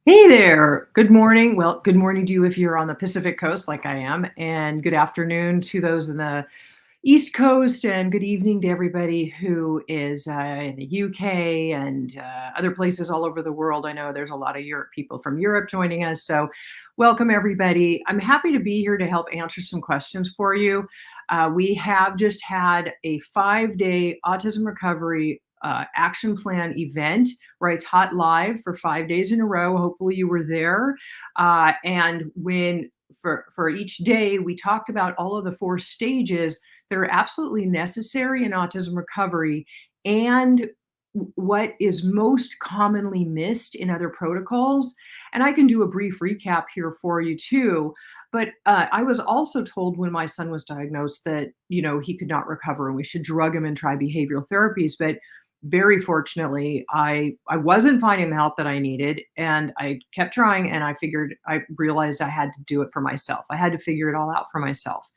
Hey there. Good morning. Well, good morning to you if you're on the Pacific Coast like I am, and good afternoon to those in the East Coast, and good evening to everybody who is in the UK and other places all over the world. I know there's a lot of Europe people from Europe joining us, so welcome everybody. I'm happy to be here to help answer some questions for you. We have just had a 5-day autism recovery action plan event where I taught live for 5 days in a row. Hopefully, you were there. And when for each day, we talked about all of the 4 stages that are absolutely necessary in autism recovery and what is most commonly missed in other protocols. And I can do a brief recap here for you too. But I was also told when my son was diagnosed that, he could not recover and we should drug him and try behavioral therapies. But very fortunately, I wasn't finding the help that I needed, and I kept trying, and I realized I had to do it for myself. I had to figure it all out for myself.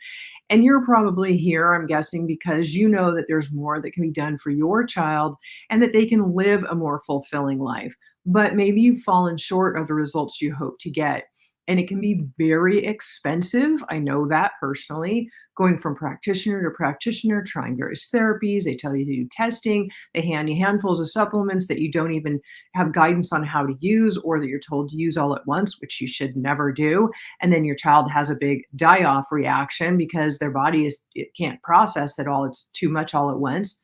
And you're probably here, I'm guessing, because you know that there's more that can be done for your child and that they can live a more fulfilling life. But maybe you've fallen short of the results you hope to get. And it can be very expensive. I know that personally, going from practitioner to practitioner, trying various therapies. They tell you to do testing. They hand you handfuls of supplements that you don't even have guidance on how to use, or that you're told to use all at once, which you should never do. And then your child has a big die-off reaction because their body it can't process it all. It's too much all at once.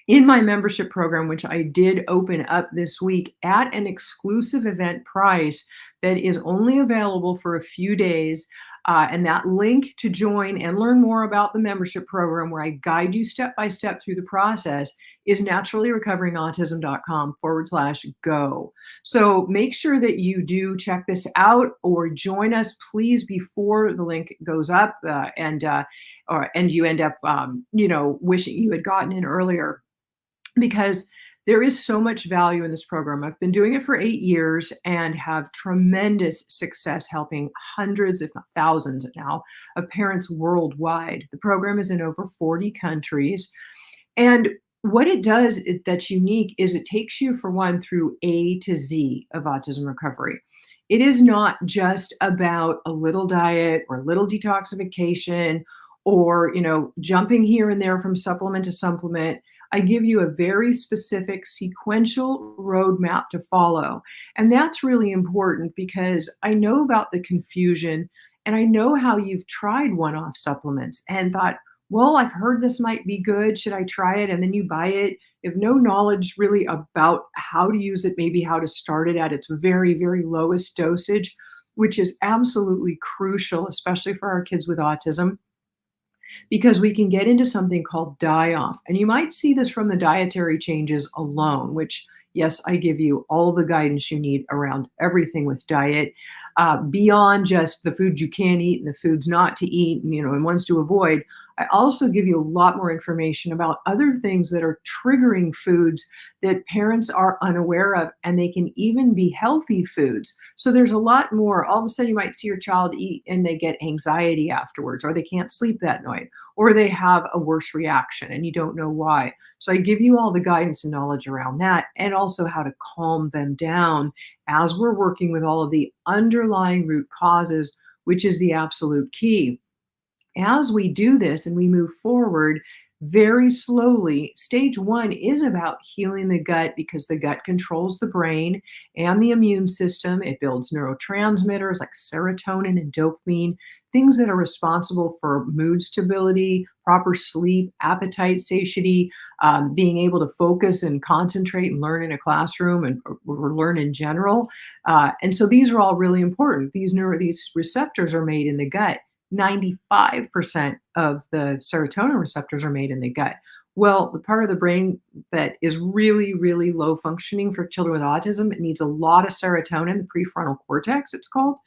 In my membership program, which I did open up this week at an exclusive event price that is only available for a few days. And that link to join and learn more about the membership program, where I guide you step by step through the process, is naturallyrecoveringautism.com/go. So make sure that you do check this out or join us, please, before the link goes up and you end up, wishing you had gotten in earlier, because there is so much value in this program. I've been doing it for 8 years and have tremendous success helping hundreds, if not thousands now, of parents worldwide. The program is in over 40 countries. And what it does that's unique is it takes you, for one, through A to Z of autism recovery. It is not just about a little diet or a little detoxification or, jumping here and there from supplement to supplement. I give you a very specific sequential roadmap to follow. And that's really important because I know about the confusion and I know how you've tried one off supplements and thought, well, I've heard this might be good. Should I try it? And then you buy it. You have no knowledge really about how to use it, maybe how to start it at its very, very lowest dosage, which is absolutely crucial, especially for our kids with autism, because we can get into something called die off. And you might see this from the dietary changes alone, which, yes, I give you all the guidance you need around everything with diet, beyond just the foods you can eat and the foods not to eat, and ones to avoid. I also give you a lot more information about other things that are triggering foods that parents are unaware of, and they can even be healthy foods. So there's a lot more. All of a sudden, you might see your child eat and they get anxiety afterwards, or they can't sleep that night, or they have a worse reaction and you don't know why. So I give you all the guidance and knowledge around that, and also how to calm them down as we're working with all of the underlying root causes, which is the absolute key. As we do this and we move forward very slowly, stage one is about healing the gut, because the gut controls the brain and the immune system. It builds neurotransmitters like serotonin and dopamine, things that are responsible for mood stability, proper sleep, appetite satiety, being able to focus and concentrate and learn in a classroom or learn in general. And so these are all really important. These receptors are made in the gut. 95% of the serotonin receptors are made in the gut. Well, the part of the brain that is really, really low functioning for children with autism, it needs a lot of serotonin, the prefrontal cortex, it's called.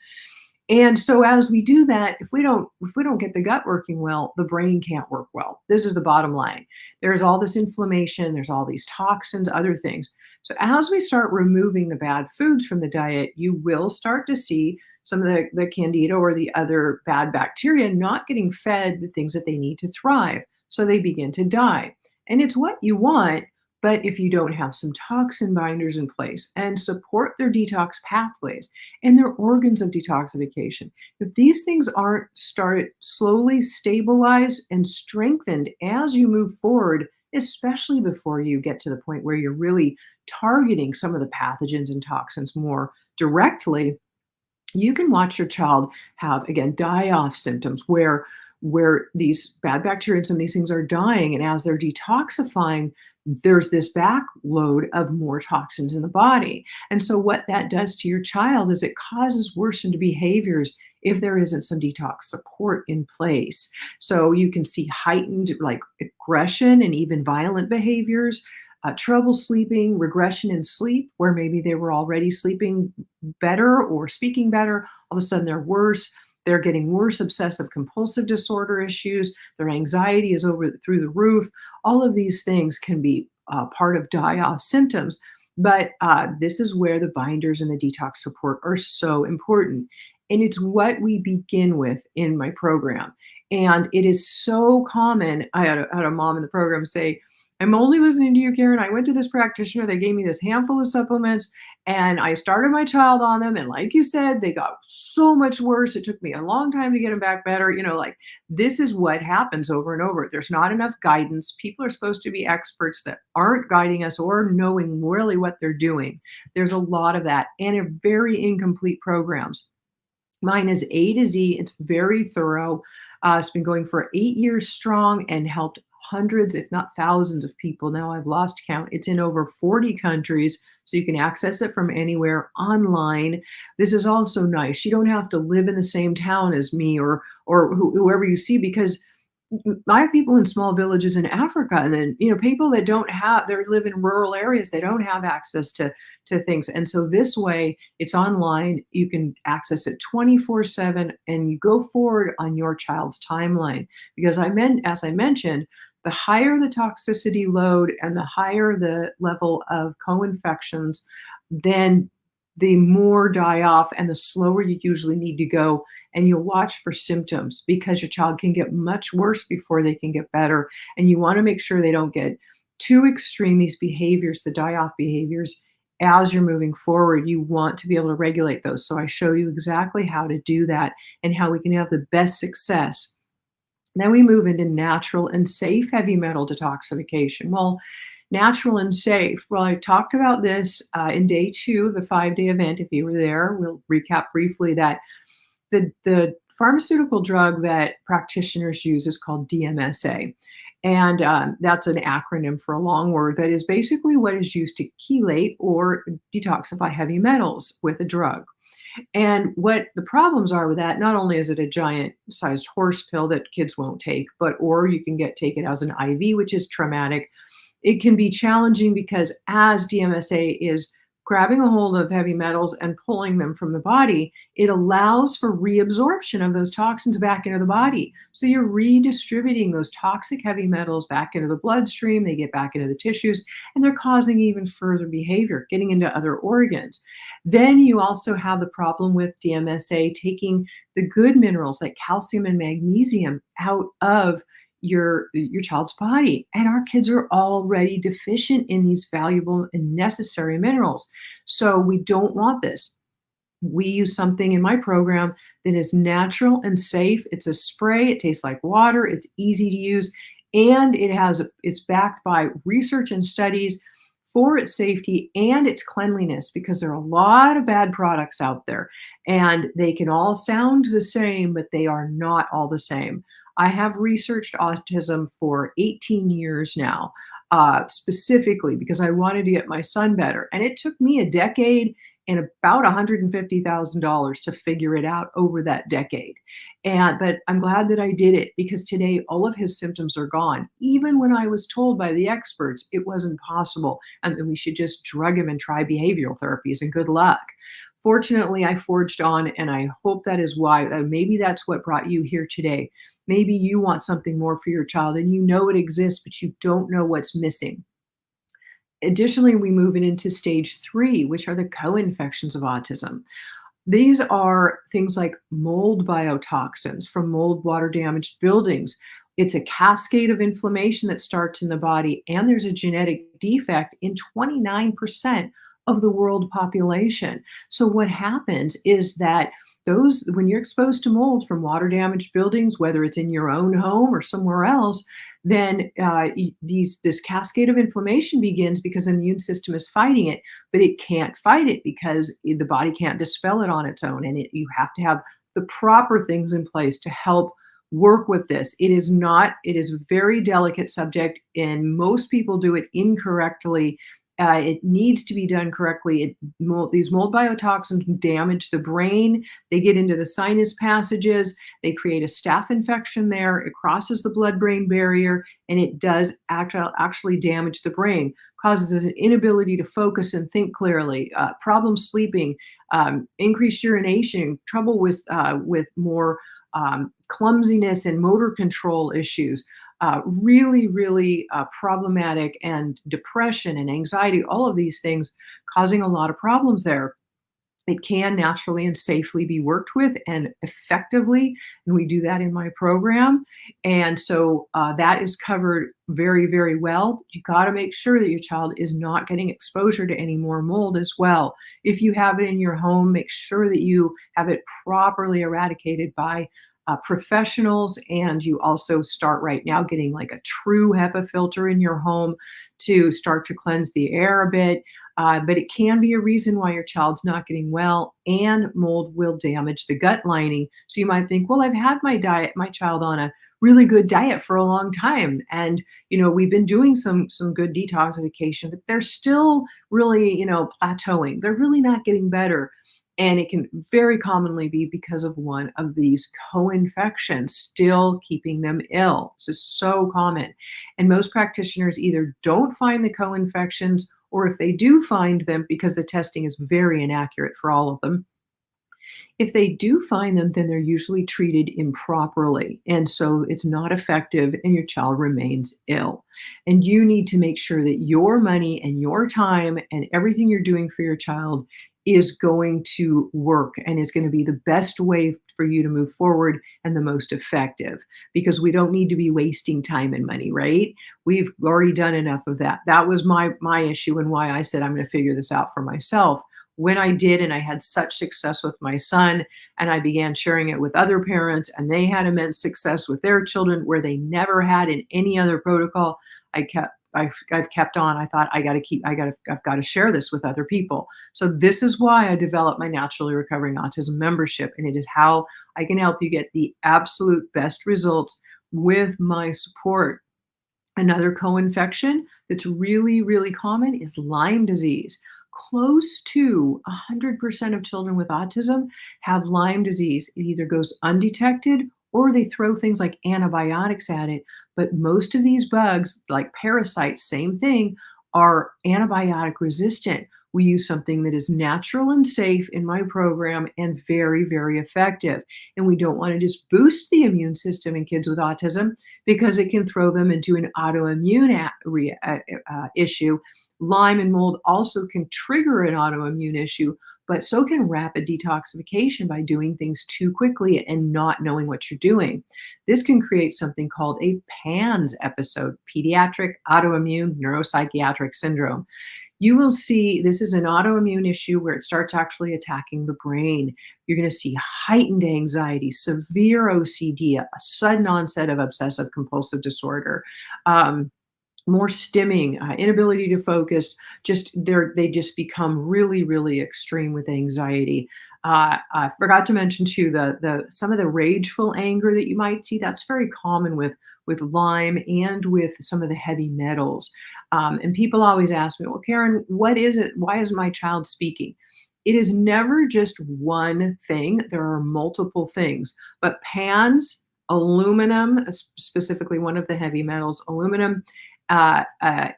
And so as we do that, if we don't get the gut working well, the brain can't work well. This is the bottom line. There's all this inflammation, there's all these toxins, other things. So as we start removing the bad foods from the diet, you will start to see some of the candida or the other bad bacteria not getting fed the things that they need to thrive. So they begin to die. And it's what you want, But if you don't have some toxin binders in place and support their detox pathways and their organs of detoxification, if these things aren't started slowly stabilized and strengthened as you move forward, especially before you get to the point where you're really targeting some of the pathogens and toxins more directly, you can watch your child have again die off symptoms where these bad bacteria and some of these things are dying, and as they're detoxifying there's this backload of more toxins in the body. And so what that does to your child is it causes worsened behaviors if there isn't some detox support in place. So you can see heightened like aggression and even violent behaviors, trouble sleeping, regression in sleep, where maybe they were already sleeping better or speaking better. All of a sudden, they're worse. They're getting worse obsessive compulsive disorder issues. Their anxiety is over through the roof. All of these things can be part of die-off symptoms. But this is where the binders and the detox support are so important. And it's what we begin with in my program. And it is so common. I had a mom in the program say, I'm only listening to you, Karen. I went to this practitioner. They gave me this handful of supplements and I started my child on them. And like you said, they got so much worse. It took me a long time to get them back better. Like this is what happens over and over. There's not enough guidance. People are supposed to be experts that aren't guiding us or knowing really what they're doing. There's a lot of that and a very incomplete programs. Mine is A to Z. It's very thorough. It's been going for 8 years strong and helped hundreds, if not thousands of people. Now I've lost count. It's in over 40 countries, so you can access it from anywhere online. This is also nice. You don't have to live in the same town as me or whoever you see, because I have people in small villages in Africa, and then people that don't have they live in rural areas. They don't have access to things, and so this way it's online. You can access it 24/7, and you go forward on your child's timeline. Because as I mentioned, the higher the toxicity load and the higher the level of co-infections, then the more die off and the slower you usually need to go. And you'll watch for symptoms because your child can get much worse before they can get better. And you want to make sure they don't get too extreme, these behaviors, the die off behaviors. As you're moving forward, you want to be able to regulate those. So I show you exactly how to do that and how we can have the best success. Then we move into natural and safe heavy metal detoxification. Well, natural and safe. Well, I talked about this in day 2 of the 5-day event. If you were there, we'll recap briefly that the pharmaceutical drug that practitioners use is called DMSA. And that's an acronym for a long word that is basically what is used to chelate or detoxify heavy metals with a drug. And what the problems are with that, not only is it a giant sized horse pill that kids won't take, or you can take it as an IV, which is traumatic. It can be challenging because as DMSA is grabbing a hold of heavy metals and pulling them from the body, it allows for reabsorption of those toxins back into the body. So you're redistributing those toxic heavy metals back into the bloodstream, they get back into the tissues, and they're causing even further behavior, getting into other organs. Then you also have the problem with DMSA taking the good minerals like calcium and magnesium out of your child's body, and our kids are already deficient in these valuable and necessary minerals. So we don't want this. We use something in my program that is natural and safe. It's a spray. It tastes like water. It's easy to use, and it's backed by research and studies for its safety and its cleanliness, because there are a lot of bad products out there and they can all sound the same, but they are not all the same. I have researched autism for 18 years now, specifically because I wanted to get my son better. And it took me a decade and about $150,000 to figure it out over that decade. But I'm glad that I did it, because today all of his symptoms are gone. Even when I was told by the experts it wasn't possible and that we should just drug him and try behavioral therapies and good luck. Fortunately, I forged on, and I hope that is why. Maybe that's what brought you here today. Maybe you want something more for your child and you know it exists, but you don't know what's missing. Additionally, we move it into stage 3, which are the co-infections of autism. These are things like mold biotoxins from mold water damaged buildings. It's a cascade of inflammation that starts in the body, and there's a genetic defect in 29% of the world population. So what happens is that those when you're exposed to mold from water damaged buildings, whether it's in your own home or somewhere else, then this cascade of inflammation begins because the immune system is fighting it, but it can't fight it because the body can't dispel it on its own, and you have to have the proper things in place to help work with this. It is a very delicate subject, and most people do it incorrectly. It needs to be done correctly. These mold biotoxins damage the brain. They get into the sinus passages. They create a staph infection there. It crosses the blood-brain barrier, and it does actually damage the brain. Causes an inability to focus and think clearly, problem sleeping, increased urination, trouble with more clumsiness and motor control issues, really problematic, and depression and anxiety, all of these things causing a lot of problems there. It can naturally and safely be worked with and effectively, and we do that in my program. And so that is covered very well. You got to make sure that your child is not getting exposure to any more mold as well. If you have it in your home, make sure that you have it properly eradicated by professionals, and you also start right now getting like a true HEPA filter in your home to start to cleanse the air a bit. But it can be a reason why your child's not getting well, and mold will damage the gut lining. So you might think, well, I've had my child on a really good diet for a long time, and we've been doing some good detoxification, but they're still really plateauing. They're really not getting better. And it can very commonly be because of one of these co-infections still keeping them ill. This is so common. And most practitioners either don't find the co-infections, or if they do find them, because the testing is very inaccurate for all of them, if they do find them, then they're usually treated improperly. And so it's not effective, and your child remains ill. And you need to make sure that your money and your time and everything you're doing for your child is going to work and is going to be the best way for you to move forward and the most effective, because we don't need to be wasting time and money, right? We've already done enough of that. That was my issue, and why I said I'm going to figure this out for myself. When I did, and I had such success with my son, and I began sharing it with other parents, and they had immense success with their children where they never had in any other protocol, I've kept on. I thought I've got to share this with other people. So this is why I developed my Naturally Recovering Autism membership, and it is how I can help you get the absolute best results with my support. Another co-infection that's really common is Lyme disease. Close to 100% of children with autism have Lyme disease. It either goes undetected, or they throw things like antibiotics at it. But most of these bugs, like parasites, same thing, are antibiotic resistant. We use something that is natural and safe in my program, and very effective. And we don't want to just boost the immune system in kids with autism, because it can throw them into an autoimmune issue. Lyme and mold also can trigger an autoimmune issue, but so can rapid detoxification by doing things too quickly and not knowing what you're doing. This can create something called a PANS episode, pediatric autoimmune neuropsychiatric syndrome. You will see this is an autoimmune issue where it starts actually attacking the brain. You're going to see heightened anxiety, severe OCD, a sudden onset of obsessive compulsive disorder, more stimming, inability to focus. They just become really extreme with anxiety. I forgot to mention too the some of the rageful anger that you might see. That's very common with Lyme and with some of the heavy metals. And people always ask me, well, Karen, what is it? Why is my child speaking? It is never just one thing. There are multiple things. But PANS, aluminum, specifically one of the heavy metals, aluminum,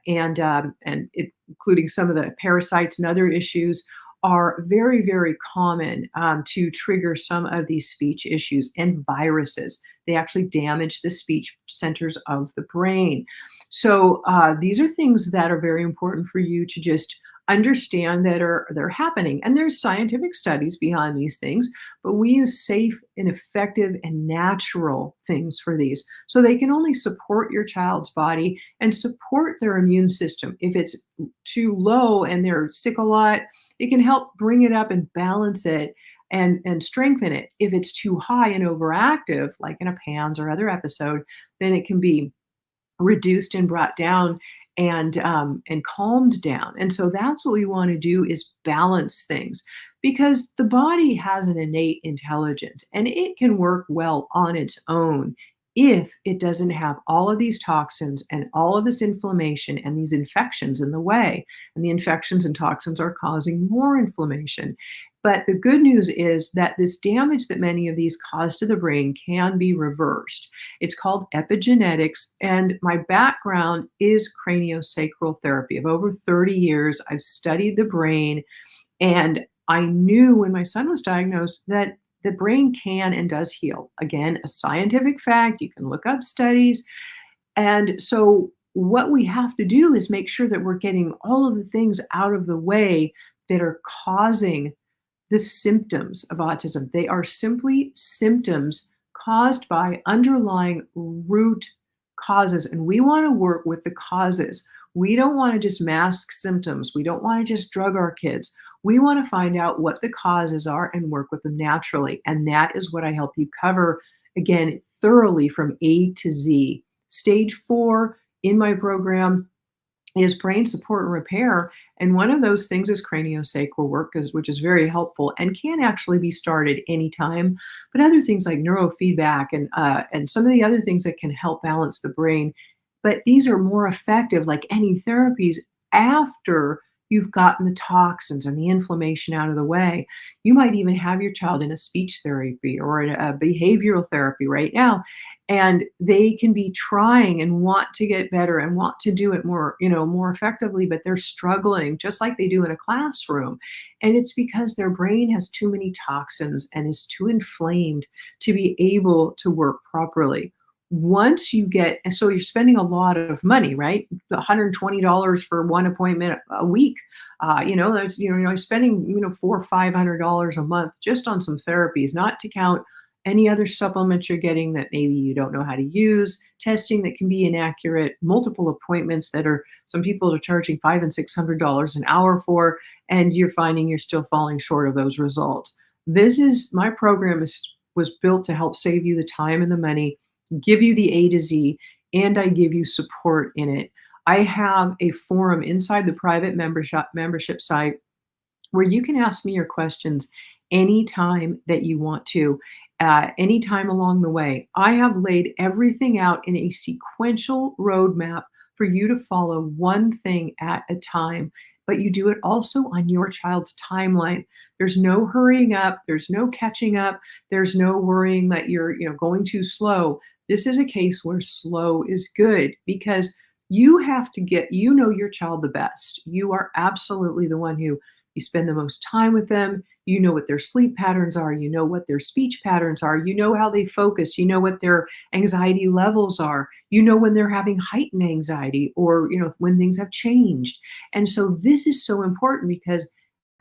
including some of the parasites and other issues, are very common to trigger some of these speech issues, and viruses. They actually damage the speech centers of the brain. So these are things that are very important for you to just understand that they're happening. And there's scientific studies behind these things, but we use safe and effective and natural things for these. So they can only support your child's body and support their immune system. If it's too low and they're sick a lot, it can help bring it up and balance it and strengthen it. If it's too high and overactive, like in a PANS or other episode, then it can be reduced and brought down and calmed down. And so that's what we want to do is balance things because the body has an innate intelligence and it can work well on its own if it doesn't have all of these toxins and all of this inflammation and these infections in the way. And the infections and toxins are causing more inflammation. But the good news is that this damage that many of these cause to the brain can be reversed. It's called epigenetics, and my background is craniosacral therapy. Of over 30 years, I've studied the brain, and I knew when my son was diagnosed that the brain can and does heal. Again, a scientific fact. You can look up studies. And so, what we have to do is make sure that we're getting all of the things out of the way that are causing the symptoms of autism. They are simply symptoms caused by underlying root causes. And we want to work with the causes. We don't want to just mask symptoms. We don't want to just drug our kids. We want to find out what the causes are and work with them naturally. And that is what I help you cover, again, thoroughly from A to Z. Stage 4 in my program is brain support and repair. And one of those things is craniosacral work, which is very helpful and can actually be started anytime. But other things like neurofeedback and some of the other things that can help balance the brain. But these are more effective, like any therapies, after you've gotten the toxins and the inflammation out of the way. You might even have your child in a speech therapy or in a behavioral therapy right now, and they can be trying and want to get better and want to do it more, more effectively, but they're struggling just like they do in a classroom. And it's because their brain has too many toxins and is too inflamed to be able to work properly. Once you get, and so you're spending a lot of money, right? $120 for one appointment a week. That's, you're spending, four or $500 a month just on some therapies, not to count any other supplements you're getting that maybe you don't know how to use, testing that can be inaccurate, multiple appointments that are, some people are charging $500 and $600 an hour for, and you're finding you're still falling short of those results. My program was built to help save you the time and the money, give you the A to Z, and I give you support in it. I have a forum inside the private membership site where you can ask me your questions anytime that you want to, anytime along the way. I have laid everything out in a sequential roadmap for you to follow one thing at a time, but you do it also on your child's timeline. There's no hurrying up, there's no catching up, there's no worrying that you're, going too slow. This is a case where slow is good because you have to get, your child the best. You are absolutely the one who you spend the most time with them. You know what their sleep patterns are. You know what their speech patterns are. You know how they focus. You know what their anxiety levels are. You know when they're having heightened anxiety or, when things have changed. And so this is so important because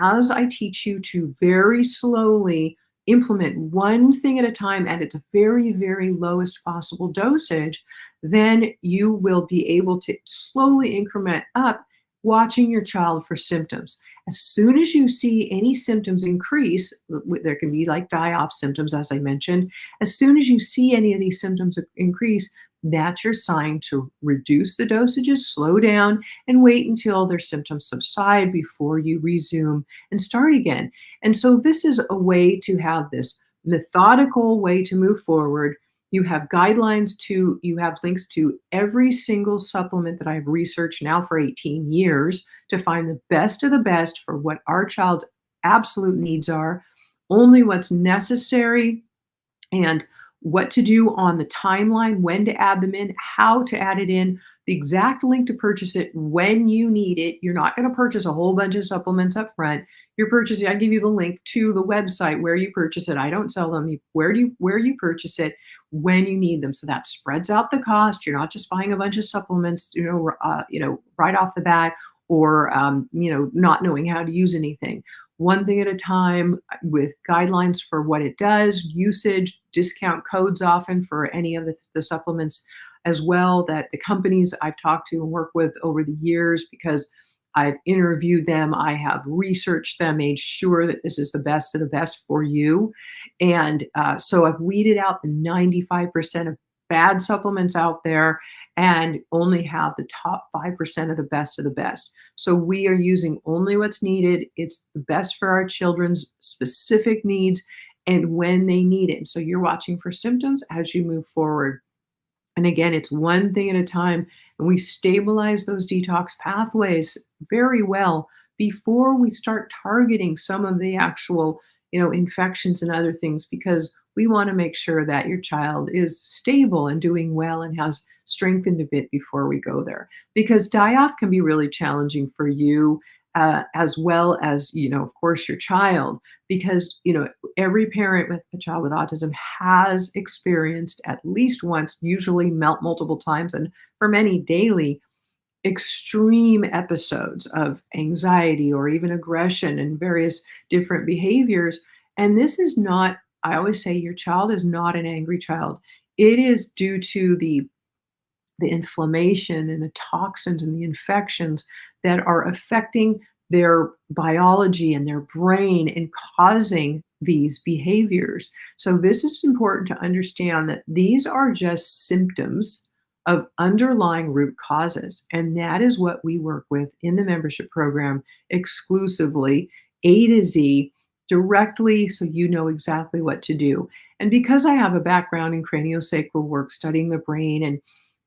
as I teach you to very slowly implement one thing at a time at its very, very lowest possible dosage, then you will be able to slowly increment up watching your child for symptoms. As soon as you see any symptoms increase, there can be like die-off symptoms, as I mentioned. As soon as you see any of these symptoms increase, that's your sign to reduce the dosages, slow down, and wait until their symptoms subside before you resume and start again. And so this is a way to have this methodical way to move forward. You have you have links to every single supplement that I've researched now for 18 years to find the best of the best for what our child's absolute needs are, only what's necessary, and what to do on the timeline, when to add them in, how to add it in, the exact link to purchase it when you need it. You're not going to purchase a whole bunch of supplements up front. You're purchasing, I give you the link to the website where you purchase it. I don't sell them. Where you purchase it when you need them. So that spreads out the cost. You're not just buying a bunch of supplements, right off the bat, or not knowing how to use anything. One thing at a time with guidelines for what it does, usage, discount codes often for any of the supplements as well that the companies I've talked to and worked with over the years, because I've interviewed them, I have researched them, made sure that this is the best of the best for you. And so I've weeded out the 95% of bad supplements out there and only have the top 5% of the best. So we are using only what's needed. It's the best for our children's specific needs and when they need it. So you're watching for symptoms as you move forward. And again, it's one thing at a time. And we stabilize those detox pathways very well before we start targeting some of the actual, infections and other things, because we want to make sure that your child is stable and doing well and has strengthened a bit before we go there. Because die off can be really challenging for you, as well as, of course, your child, because, every parent with a child with autism has experienced at least once, usually multiple times, and for many daily, extreme episodes of anxiety or even aggression and various different behaviors. And this is not, I always say, your child is not an angry child. It is due to the inflammation and the toxins and the infections that are affecting their biology and their brain and causing these behaviors. So this is important to understand that these are just symptoms of underlying root causes. And that is what we work with in the membership program exclusively, A to Z, directly, so you know exactly what to do. And because I have a background in craniosacral work, studying the brain,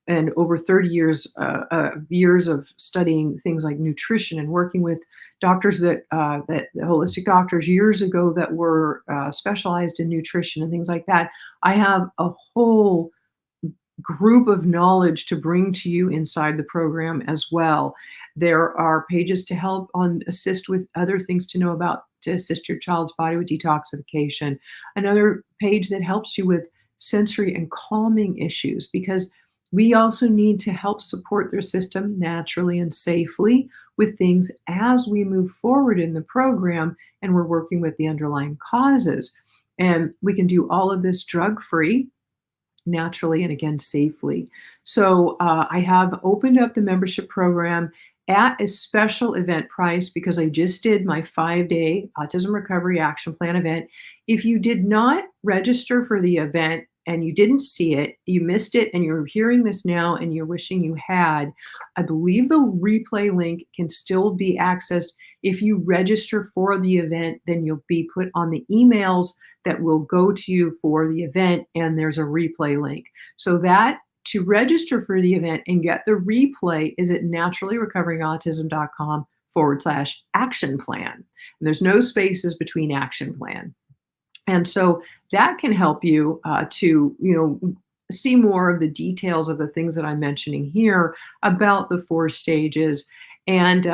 and over 30 years of studying things like nutrition and working with doctors that holistic doctors years ago that were specialized in nutrition and things like that. I have a whole group of knowledge to bring to you inside the program as well. There are pages to help on assist with other things to know about to assist your child's body with detoxification. Another page that helps you with sensory and calming issues, because we also need to help support their system naturally and safely with things as we move forward in the program and we're working with the underlying causes. And we can do all of this drug-free, naturally, and again, safely. So I have opened up the membership program at a special event price because I just did my 5-day Autism Recovery Action Plan event. If you did not register for the event and you didn't see it, you missed it, and you're hearing this now and you're wishing you had, I believe the replay link can still be accessed. If you register for the event, then you'll be put on the emails that will go to you for the event, and there's a replay link. So that to register for the event and get the replay is at naturallyrecoveringautism.com/action plan. And there's no spaces between action plan. And so that can help you to, see more of the details of the things that I'm mentioning here about the 4 stages and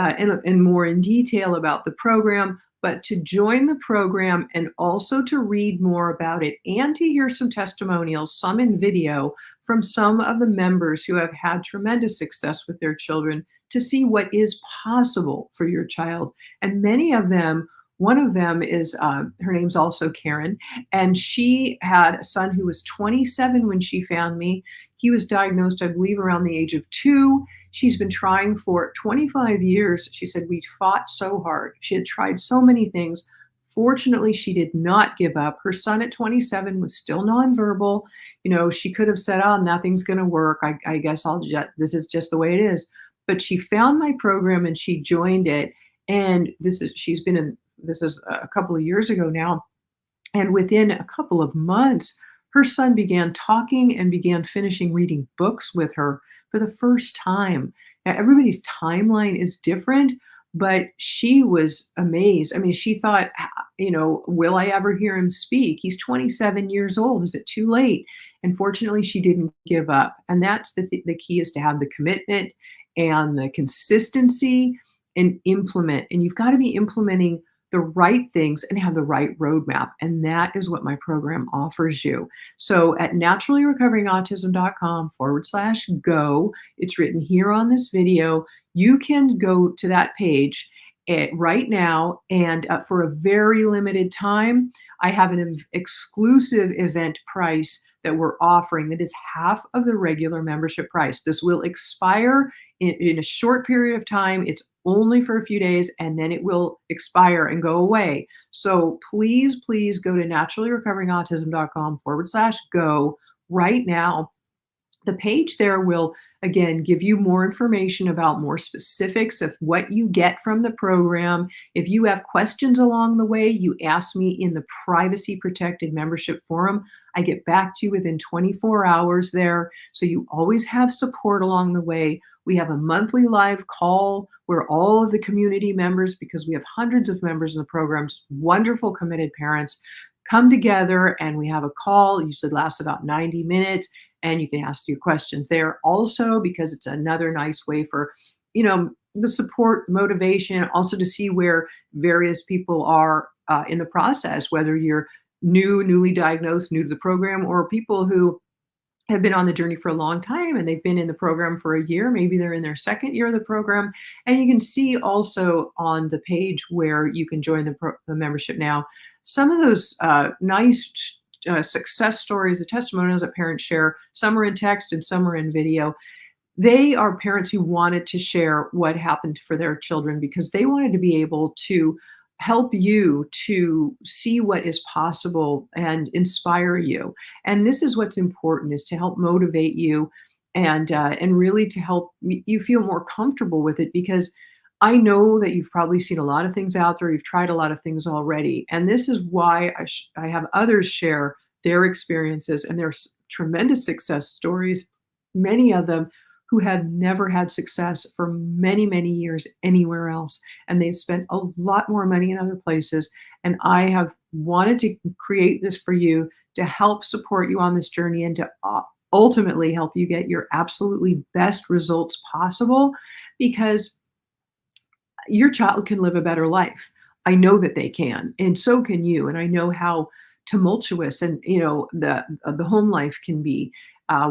more in detail about the program. But to join the program and also to read more about it and to hear some testimonials, some in video, from some of the members who have had tremendous success with their children, to see what is possible for your child. And many of them, one of them is, her name's also Karen, and she had a son who was 27 when she found me. He was diagnosed, I believe, around the age of 2. She's been trying for 25 years. She said, we fought so hard. She had tried so many things. Fortunately, she did not give up. Her son at 27 was still nonverbal. She could have said, oh, nothing's going to work. I guess this is just the way it is. But she found my program and she joined it. And this is a couple of years ago now. And within a couple of months, her son began talking and began finishing reading books with her for the first time. Now, everybody's timeline is different, but she was amazed. I mean, she thought, will I ever hear him speak? He's 27 years old. Is it too late? And fortunately, she didn't give up. And that's the key, is to have the commitment and the consistency and implement. And you've got to be implementing the right things and have the right roadmap. And that is what my program offers you. So at naturallyrecoveringautism.com/go, it's written here on this video. You can go to that page right now, and for a very limited time, I have an exclusive event price that we're offering that is half of the regular membership price. This will expire in a short period of time. It's only for a few days and then it will expire and go away. So please go to naturallyrecoveringautism.com/go right now. The page there will again give you more information about more specifics of what you get from the program. If you have questions along the way, you ask me in the privacy protected membership forum. I get back to you within 24 hours there. So you always have support along the way. We have a monthly live call where all of the community members, because we have hundreds of members in the program, just wonderful committed parents, come together and we have a call. It usually lasts about 90 minutes and you can ask your questions there also, because it's another nice way for, the support, motivation, also to see where various people are in the process, whether you're newly diagnosed, new to the program, or people who have been on the journey for a long time and they've been in the program for a year. Maybe they're in their second year of the program. And you can see also on the page where you can join the membership now, some of those nice success stories, the testimonials that parents share. Some are in text and some are in video. They are parents who wanted to share what happened for their children because they wanted to be able to help you to see what is possible and inspire you. And this is what's important, is to help motivate you and really to help you feel more comfortable with it, because I know that you've probably seen a lot of things out there. You've tried a lot of things already. And this is why I have others share their experiences and their tremendous success stories, many of them who have never had success for many years anywhere else. And they spent a lot more money in other places. And I have wanted to create this for you to help support you on this journey and to ultimately help you get your absolutely best results possible, because your child can live a better life. I know that they can, and so can you. And I know how tumultuous and the home life can be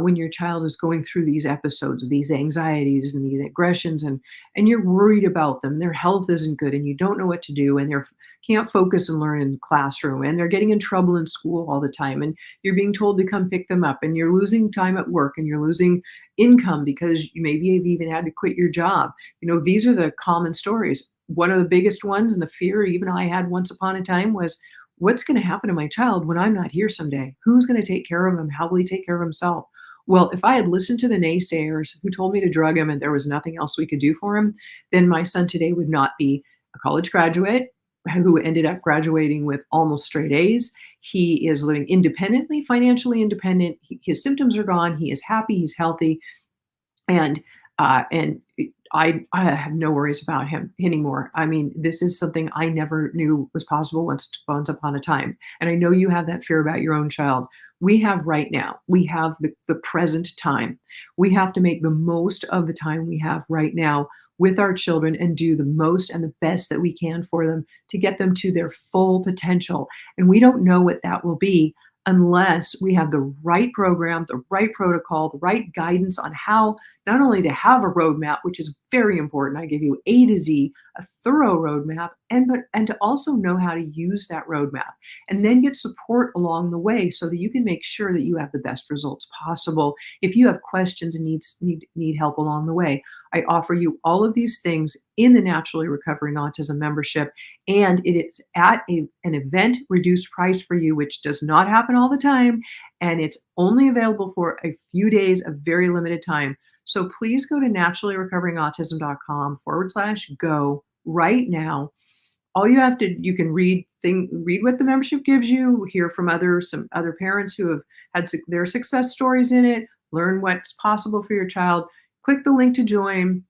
when your child is going through these episodes of these anxieties and these aggressions, and you're worried about them. Their health isn't good, and you don't know what to do, and they can't focus and learn in the classroom, and they're getting in trouble in school all the time, and you're being told to come pick them up, and you're losing time at work, and you're losing income because you maybe have even had to quit your job. These are the common stories. One of the biggest ones, and the fear even I had once upon a time, was, what's going to happen to my child when I'm not here someday? Who's going to take care of him? How will he take care of himself? Well, if I had listened to the naysayers who told me to drug him and there was nothing else we could do for him, then my son today would not be a college graduate who ended up graduating with almost straight A's. He is living independently, financially independent. His symptoms are gone. He is happy. He's healthy. And I have no worries about him anymore. I mean, this is something I never knew was possible once upon a time. And I know you have that fear about your own child. We have right now. We have the present time. We have to make the most of the time we have right now with our children and do the most and the best that we can for them to get them to their full potential. And we don't know what that will be unless we have the right program, the right protocol, the right guidance on how not only to have a roadmap, which is very important. I give you A to Z, a thorough roadmap, and to also know how to use that roadmap and then get support along the way so that you can make sure that you have the best results possible. If you have questions and need help along the way, I offer you all of these things in the Naturally Recovering Autism membership, and it is at an event reduced price for you, which does not happen all the time, and it's only available for a few days, a very limited time. So please go to naturallyrecoveringautism.com/go right now. All you have to, you can read what the membership gives you, hear from some other parents who have had their success stories in it, learn what's possible for your child. Click the link to join,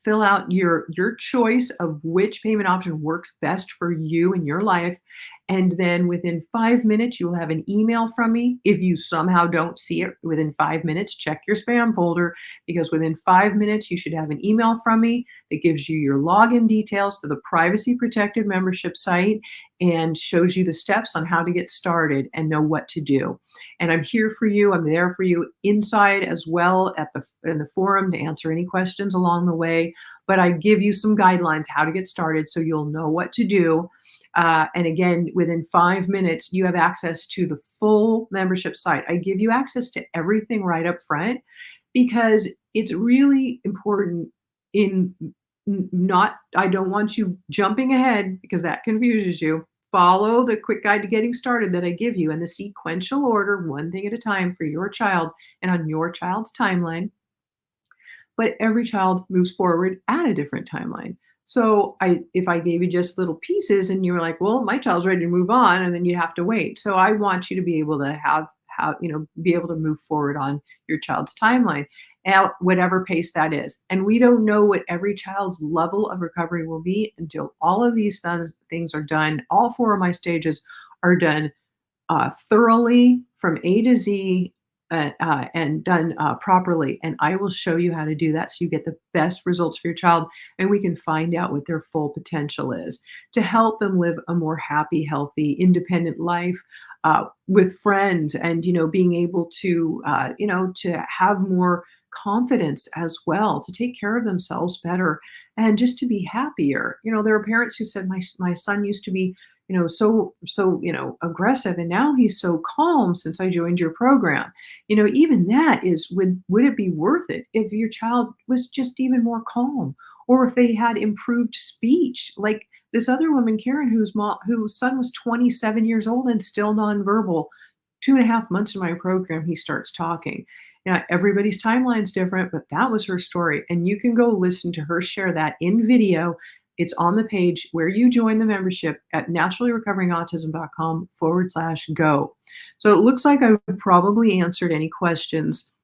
fill out your choice of which payment option works best for you in your life, And then within 5 minutes, you will have an email from me. If you somehow don't see it within 5 minutes, check your spam folder, because within 5 minutes, you should have an email from me that gives you your login details to the privacy protected membership site and shows you the steps on how to get started and know what to do. And I'm here for you. I'm there for you inside as well at the in the forum to answer any questions along the way. But I give you some guidelines how to get started so you'll know what to do. And again, within 5 minutes, you have access to the full membership site. I give you access to everything right up front because it's really important in not, I don't want you jumping ahead because that confuses you. Follow the quick guide to getting started that I give you in the sequential order, one thing at a time for your child and on your child's timeline. But every child moves forward at a different timeline. So if I gave you just little pieces and you were like, well, my child's ready to move on, and then you have to wait. So I want you to be able to be able to move forward on your child's timeline at whatever pace that is. And we don't know what every child's level of recovery will be until all of these things are done. All four of my stages are done thoroughly from A to Z, and done properly. And I will show you how to do that so you get the best results for your child and we can find out what their full potential is to help them live a more happy, healthy, independent life with friends and, being able to, to have more confidence as well, to take care of themselves better and just to be happier. There are parents who said, my son used to be so aggressive, and now he's so calm since I joined your program. Even that is, would it be worth it if your child was just even more calm, or if they had improved speech, like this other woman, Karen, whose son was 27 years old and still nonverbal. 2.5 months in my program, he starts talking. Now, everybody's timeline's different, but that was her story. And you can go listen to her share that in video. It's on the page where you join the membership at naturallyrecoveringautism.com/go. So it looks like I've probably answered any questions.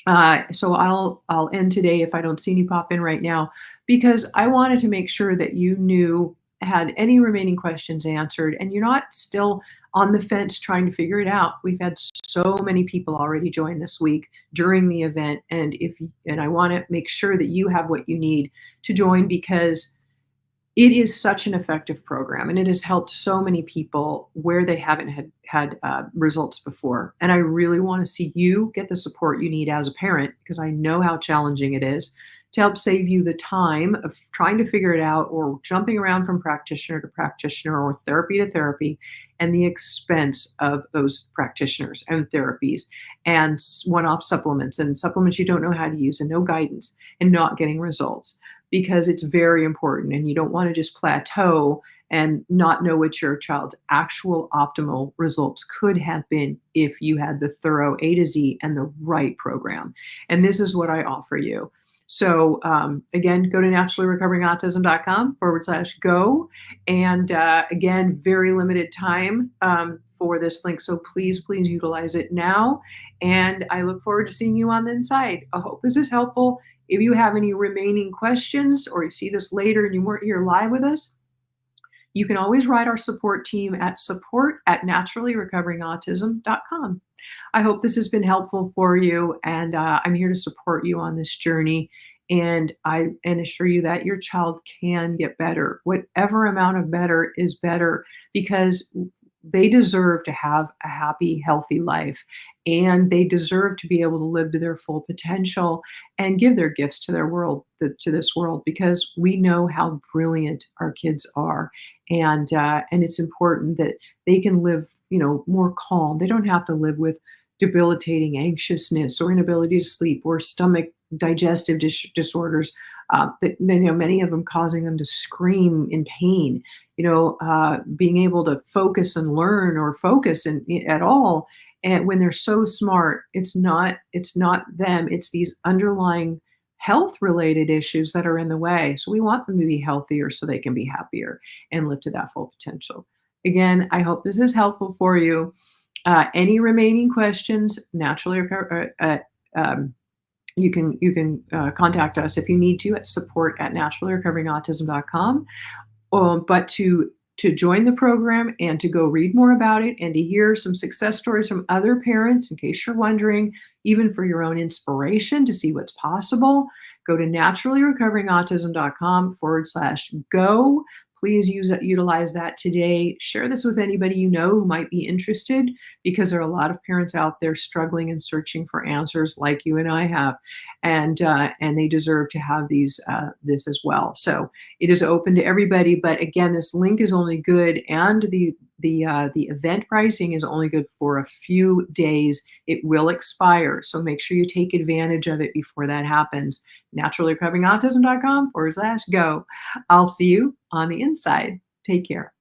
So I'll end today if I don't see any pop in right now, because I wanted to make sure that you had any remaining questions answered and you're not still on the fence trying to figure it out. We've had so many people already join this week during the event, and I want to make sure that you have what you need to join, because it is such an effective program and it has helped so many people where they haven't had results before. And I really want to see you get the support you need as a parent, because I know how challenging it is, to help save you the time of trying to figure it out or jumping around from practitioner to practitioner or therapy to therapy, and the expense of those practitioners and therapies and one-off supplements and supplements you don't know how to use and no guidance and not getting results, because it's very important and you don't want to just plateau and not know what your child's actual optimal results could have been if you had the thorough A to Z and the right program. And this is what I offer you. So again, go to naturallyrecoveringautism.com/go. And again, very limited time for this link. So please utilize it now. And I look forward to seeing you on the inside. I hope this is helpful. If you have any remaining questions or you see this later and you weren't here live with us, you can always write our support team at support@naturallyrecoveringautism.com. I hope this has been helpful for you, and I'm here to support you on this journey. And I assure you that your child can get better. Whatever amount of better is better, because they deserve to have a happy, healthy life, and they deserve to be able to live to their full potential and give their gifts to their world, to this world, because we know how brilliant our kids are, and it's important that they can live, more calm. They don't have to live with debilitating anxiousness or inability to sleep or stomach digestive disorders. Many of them causing them to scream in pain. Being able to focus and learn or focus at all, and when they're so smart, it's not them. It's these underlying health related issues that are in the way. So we want them to be healthier so they can be happier and live to that full potential. Again, I hope this is helpful for you. Any remaining questions, you can contact us if you need to at support@naturallyrecoveringautism.com. But to to join the program and to go read more about it and to hear some success stories from other parents, in case you're wondering, even for your own inspiration to see what's possible, go to naturallyrecoveringautism.com/go. Please utilize that today. Share this with anybody you know who might be interested, because there are a lot of parents out there struggling and searching for answers like you and I have, and they deserve to have this as well. So it is open to everybody, but again, this link is only good, and the event pricing is only good for a few days. It will expire, so make sure you take advantage of it before that happens. Naturallyrecoveringautism.com/go. I'll see you on the inside. Take care.